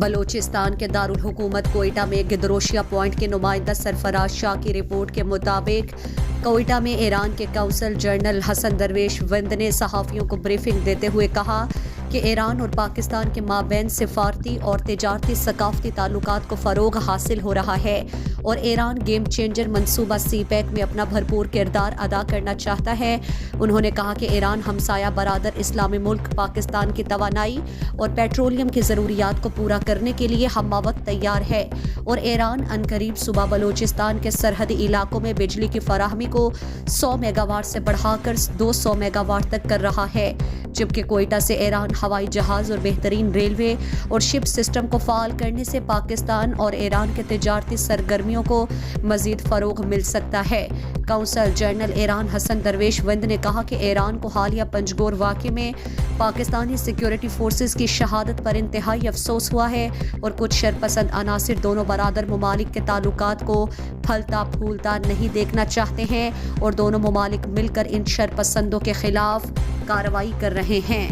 بلوچستان کے دارالحکومت کوئٹہ میں گدروشیہ پوائنٹ کے نمائندہ سرفراز شاہ کی رپورٹ کے مطابق کوئٹہ میں ایران کے قونصل جنرل حسن درویش وند نے صحافیوں کو بریفنگ دیتے ہوئے کہا کہ ایران اور پاکستان کے مابین سفارتی اور تجارتی ثقافتی تعلقات کو فروغ حاصل ہو رہا ہے اور ایران گیم چینجر منصوبہ سی پیک میں اپنا بھرپور کردار ادا کرنا چاہتا ہے۔ انہوں نے کہا کہ ایران ہمسایہ برادر اسلامی ملک پاکستان کی توانائی اور پیٹرولیم کی ضروریات کو پورا کرنے کے لیے ہمہ وقت تیار ہے اور ایران عنقریب صوبہ بلوچستان کے سرحدی علاقوں میں بجلی کی فراہمی کو 100 میگا واٹ سے بڑھا کر 200 میگا واٹ تک کر رہا ہے، جبکہ کوئٹہ سے ایران ہوائی جہاز اور بہترین ریلوے اور شپ سسٹم کو فعال کرنے سے پاکستان اور ایران کے تجارتی سرگرمیوں کو مزید فروغ مل سکتا ہے۔ قونصل جنرل ایران حسن درویش وند نے کہا کہ ایران کو حالیہ پنجگور واقعے میں پاکستانی سیکیورٹی فورسز کی شہادت پر انتہائی افسوس ہوا ہے اور کچھ شرپسند عناصر دونوں برادر ممالک کے تعلقات کو پھلتا پھولتا نہیں دیکھنا چاہتے ہیں اور دونوں ممالک مل کر ان شرپسندوں کے خلاف کارروائی کر رہے ہیں۔